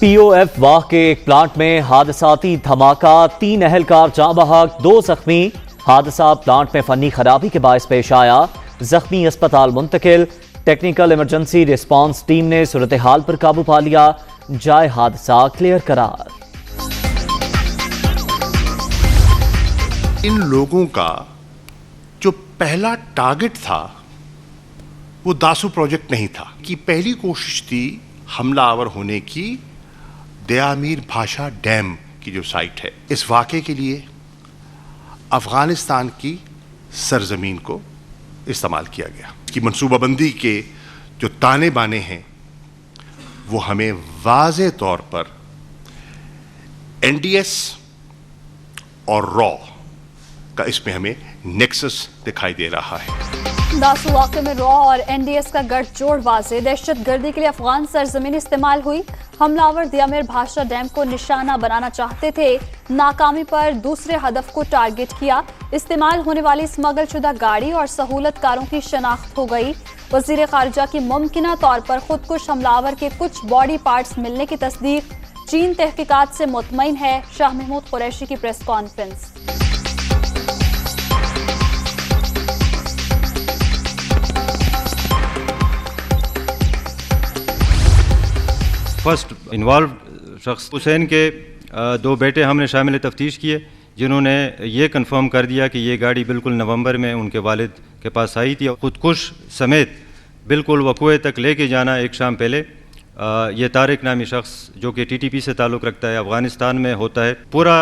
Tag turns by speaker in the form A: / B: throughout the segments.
A: پی O F واہ کے ایک پلانٹ میں حادثاتی دھماکہ، 3 اہلکار جاں بحق، 2 زخمی۔ حادثہ پلانٹ میں فنی خرابی کے باعث پیش آیا، زخمی اسپتال منتقل۔ ٹیکنیکل ایمرجنسی ریسپانس ٹیم نے صورتحال پر قابو پا لیا، جائے حادثہ کلیئر قرار۔
B: ان لوگوں کا جو پہلا ٹارگٹ تھا وہ داسو پروجیکٹ نہیں تھا، کی پہلی کوشش تھی حملہ آور ہونے کی دیامیر بھاشا ڈیم کی جو سائٹ ہے۔ اس واقعے کے لیے افغانستان کی سرزمین کو استعمال کیا گیا۔ اس کی منصوبہ بندی کے جو تانے بانے ہیں وہ ہمیں واضح طور پر این ڈی ایس اور را کا اس میں ہمیں نیکسس دکھائی دے رہا ہے۔
C: داسو واقعے میں را اور این ڈی ایس کا گٹھ جوڑ واضح، دہشت گردی کے لیے افغان سرزمین استعمال ہوئی۔ حملہ آور دیامیر بھاشا ڈیم کو نشانہ بنانا چاہتے تھے، ناکامی پر دوسرے ہدف کو ٹارگٹ کیا۔ استعمال ہونے والی اسمگل شدہ گاڑی اور سہولت کاروں کی شناخت ہو گئی۔ وزیر خارجہ کی ممکنہ طور پر خودکش حملہ آور کے کچھ باڈی پارٹس ملنے کی تصدیق، چین تحقیقات سے مطمئن ہے۔ شاہ محمود قریشی کی پریس کانفرنس۔
D: فرسٹ انوالوڈ شخص حسین کے 2 بیٹے ہم نے شامل تفتیش کیے، جنہوں نے یہ کنفرم کر دیا کہ یہ گاڑی بالکل نومبر میں ان کے والد کے پاس آئی تھی، خودکش سمیت بالکل وقوع تک لے کے جانا ایک شام پہلے۔ یہ طارق نامی شخص جو کہ ٹی ٹی پی سے تعلق رکھتا ہے، افغانستان میں ہوتا ہے، پورا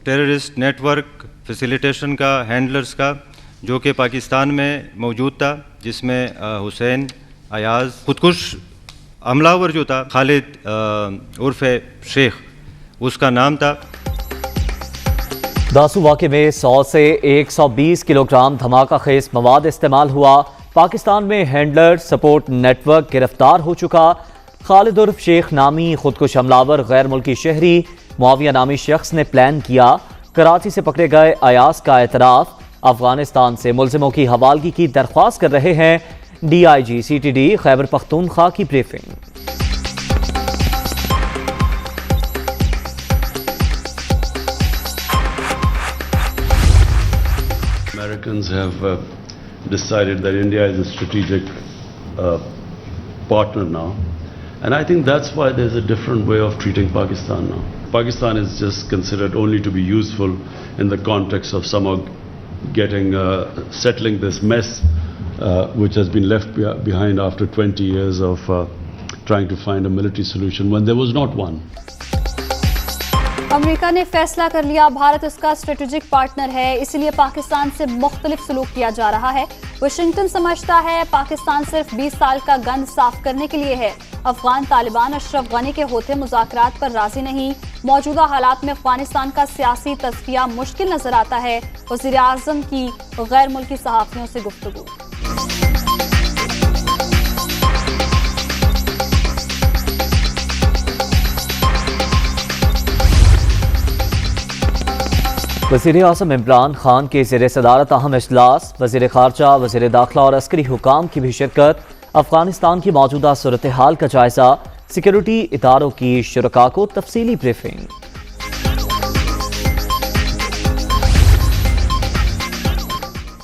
D: ٹیررسٹ نیٹ ورک فیسیلیٹیشن کا، ہینڈلرز کا، جو کہ پاکستان میں موجود تھا، جس میں حسین، ایاز، خودکش حملہ آور جو تھا خالد عرف شیخ اس کا نام تھا۔
A: داسو واقعے میں 100 سے 120 کلو گرام دھماکہ خیز مواد استعمال ہوا۔ پاکستان میں ہینڈلر سپورٹ نیٹ ورک گرفتار ہو چکا۔ خالد عرف شیخ نامی خودکش حملہ آور غیر ملکی شہری معاویہ نامی شخص نے پلان کیا۔ کراچی سے پکڑے گئے ایاز کا اعتراف، افغانستان سے ملزموں کی حوالگی کی درخواست کر رہے ہیں۔ D I G C T D Khyber Pakhtunkhwa کی briefing.
E: Americans have decided that India is a strategic partner now, and I think that's why there's a different way of treating Pakistan now. Pakistan is just considered only to be useful in the context of somehow settling this mess which has been left behind after 20 years of trying to find a military solution when there was not one.
C: امریکہ نے فیصلہ کر لیا بھارت اس کا strategic partner ہے، اسی لیے پاکستان سے مختلف سلوک کیا جا رہا ہے۔ واشنگٹن سمجھتا ہے پاکستان صرف 20 سال کا گند صاف کرنے کے لیے ہے۔ افغان طالبان اشرف غنی کے ہوتے مذاکرات پر راضی نہیں۔ موجودہ حالات میں افغانستان کا سیاسی تصفیہ مشکل نظر آتا ہے۔ وزیر اعظم کی غیر ملکی صحافیوں سے گفتگو۔
A: وزیر اعظم عمران خان کے زیر صدارت اہم اجلاس، وزیر خارجہ، وزیر داخلہ اور عسکری حکام کی بھی شرکت۔ افغانستان کی موجودہ صورتحال کا جائزہ، سیکیورٹی اداروں کی شرکاء کو تفصیلی بریفنگ۔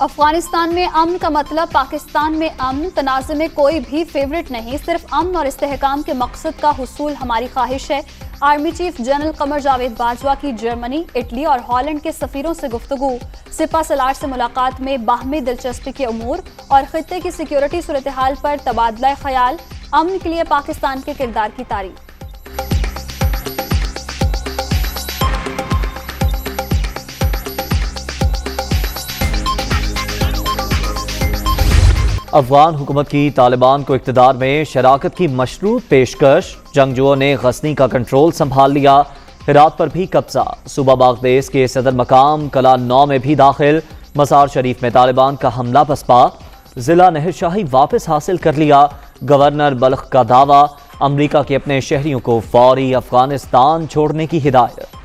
C: افغانستان میں امن کا مطلب پاکستان میں امن، تنازع میں کوئی بھی فیورٹ نہیں، صرف امن اور استحکام کے مقصد کا حصول ہماری خواہش ہے۔ Army chief general Qamar Javed Bajwa کی جرمنی، اٹلی اور ہالینڈ کے سفیروں سے گفتگو۔ سپہ سالار سے ملاقات میں باہمی دلچسپی کے امور اور خطے کی سیکیورٹی صورتحال پر تبادلہ خیال، امن کے لیے پاکستان کے کردار کی تعریف۔
A: افغان حکومت کی طالبان کو اقتدار میں شراکت کی مشروط پیشکش، جنگجوؤں نے غزنی کا کنٹرول سنبھال لیا۔ ہرات پر بھی قبضہ، صوبہ بغدیس کے صدر مقام کلا 9 میں بھی داخل۔ مزار شریف میں طالبان کا حملہ پسپا، ضلع نہر شاہی واپس حاصل کر لیا۔ گورنر بلخ کا دعویٰ، امریکہ کے اپنے شہریوں کو فوری افغانستان چھوڑنے کی ہدایت۔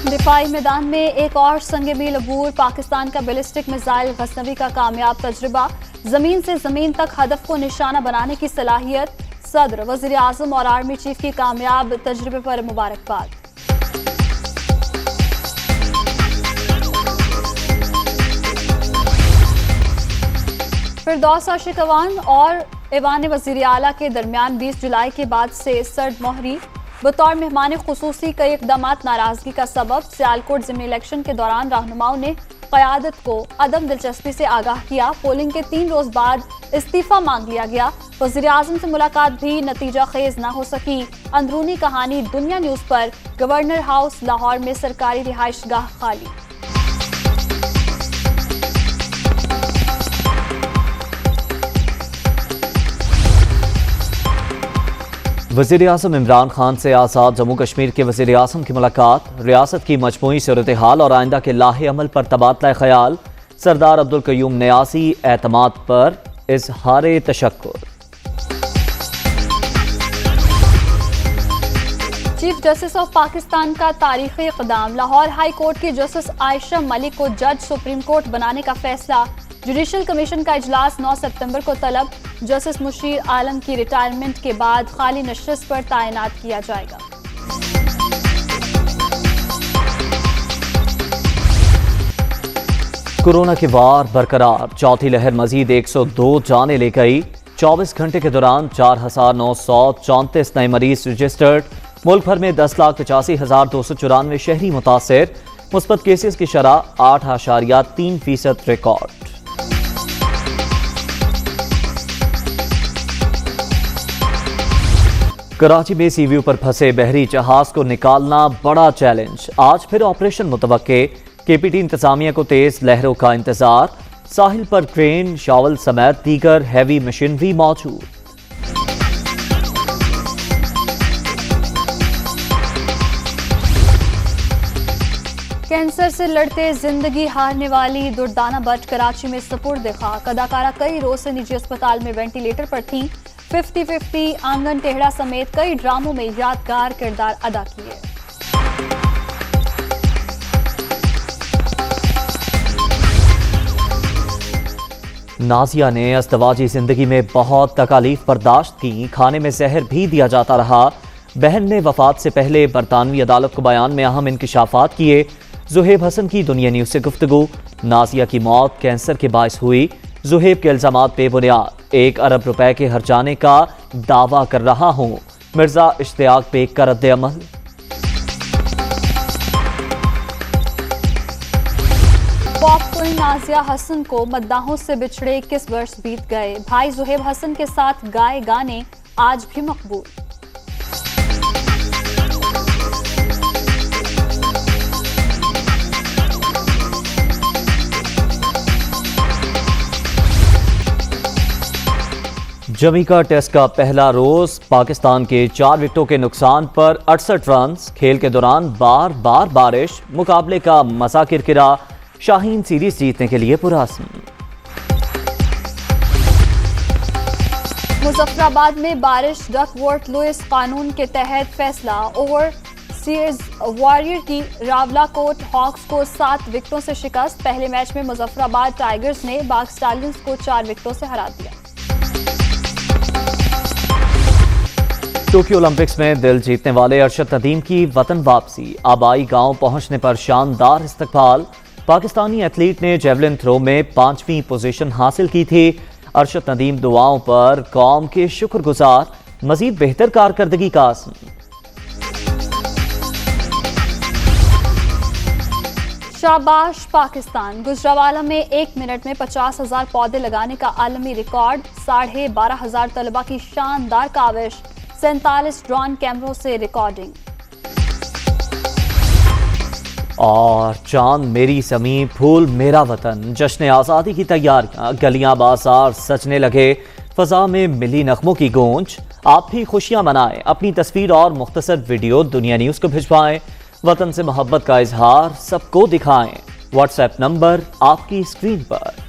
C: دفاعی میدان میں ایک اور سنگ میل عبور، پاکستان کا بیلسٹک میزائل غزنوی کا کامیاب تجربہ، زمین سے زمین تک ہدف کو نشانہ بنانے کی صلاحیت، صدر، وزیر اعظم اور آرمی چیف کی کامیاب تجربے پر مبارکباد۔ فردوس عاشقوان اور ایوان وزیر اعلیٰ کے درمیان 20 جولائی کے بعد سے سرد مہری، بطور مہمان خصوصی کئی اقدامات ناراضگی کا سبب، سیالکوٹ ضمنی الیکشن کے دوران رہنماؤں نے قیادت کو عدم دلچسپی سے آگاہ کیا، پولنگ کے 3 روز بعد استعفیٰ مانگ لیا گیا، وزیر اعظم سے ملاقات بھی نتیجہ خیز نہ ہو سکی، اندرونی کہانی دنیا نیوز پر، گورنر ہاؤس لاہور میں سرکاری رہائش گاہ خالی۔
A: وزیر اعظم عمران خان سے آزاد جموں کشمیر کے وزیر اعظم کی ملاقات، ریاست کی مجموعی صورتحال اور آئندہ کے لاہے عمل پر تبادلہ خیال، سردار عبدالقیوم نیازی اعتماد پر اظہار تشکر۔
C: چیف جسٹس آف پاکستان کا تاریخی اقدام، لاہور ہائی کورٹ کی جسٹس عائشہ ملک کو جج سپریم کورٹ بنانے کا فیصلہ، جوڈیشل کمیشن کا اجلاس 9 ستمبر کو طلب، جسٹس مشیر عالم کی ریٹائرمنٹ کے بعد خالی نشست پر تعینات کیا جائے گا۔
A: کورونا کی وار برقرار، چوتھی لہر مزید 102 جانیں لے گئی، 24 گھنٹے کے دوران 4934 نئے مریض رجسٹرڈ، ملک بھر میں 10,85,294 شہری متاثر، مثبت کیسز کی شرح 8.3% ریکارڈ۔ کراچی میں سی ویو پر پھنسے بحری جہاز کو نکالنا بڑا چیلنج، آج پھر آپریشن متوقع، کے پی ٹی انتظامیہ کو تیز لہروں کا انتظار، ساحل پر کرین، شاول سمیت دیگر ہیوی مشینری موجود۔
C: کینسر سے لڑتے زندگی ہارنے والی دردانہ بٹ کراچی میں سپرد خاک، اداکارہ کئی روز سے نجی اسپتال میں وینٹیلیٹر پر تھیں، 50-50 آنگن ٹیڑھا سمیت کئی ڈراموں میں یادگار کردار ادا کیے۔
A: نازیہ نے ازدواجی زندگی میں بہت تکالیف برداشت کی، کھانے میں زہر بھی دیا جاتا رہا، بہن نے وفات سے پہلے برطانوی عدالت کو بیان میں اہم انکشافات کیے، زہیب حسن کی دنیا نیوز سے گفتگو، نازیہ کی موت کینسر کے باعث ہوئی، زہیب کے الزامات بے بنیاد، 1 ارب روپے کے ہرجانے کا دعویٰ کر رہا ہوں، مرزا اشتیاق بیگ کا رد عمل۔
C: پاپ کوئن نازیہ حسن کو مداحوں سے بچھڑے 21 برس بیت گئے، بھائی زہیب حسن کے ساتھ گائے گانے آج بھی مقبول۔
A: جمیکا ٹیسٹ کا پہلا روز، پاکستان کے 4 وکٹوں کے نقصان پر 68 رنز، کھیل کے دوران بار بار بارش، مقابلے کا مزہ کرکرا، شاہین سیریز جیتنے کے لیے پرعزم۔
C: مظفر آباد میں بارش، ڈک ورتھ لوئس قانون کے تحت فیصلہ، اوور سیریز واریر کی راولا کوٹ ہاکس کو 7 وکٹوں سے شکست، پہلے میچ میں مظفر آباد ٹائیگرز نے باغ اسٹالینز کو 4 وکٹوں سے ہرا دیا۔
A: ٹوکیو اولمپکس میں دل جیتنے والے ارشد ندیم کی وطن واپسی، آبائی گاؤں پہنچنے پر شاندار استقبال، پاکستانی ایتھلیٹ نے جیولن تھرو میں 5ویں پوزیشن حاصل کی تھی، ارشد ندیم دعاؤں پر قوم کے شکر گزار، مزید بہتر کارکردگی کا عزم۔
C: شاباش پاکستان، گجرانوالہ میں 1 منٹ میں 50,000 پودے لگانے کا عالمی ریکارڈ، 12,500 طلبہ کی شاندار کاوش، 47 ڈرون کیمروں سے ریکارڈنگ۔
A: اور چاند میری زمین، پھول میرا وطن، جشن آزادی کی تیاریاں، گلیاں بازار سجنے لگے، فضا میں ملی نغموں کی گونج۔ آپ بھی خوشیاں منائیں، اپنی تصویر اور مختصر ویڈیو دنیا نیوز کو بھجوائیں، وطن سے محبت کا اظہار سب کو دکھائیں۔ واٹس ایپ نمبر آپ کی اسکرین پر۔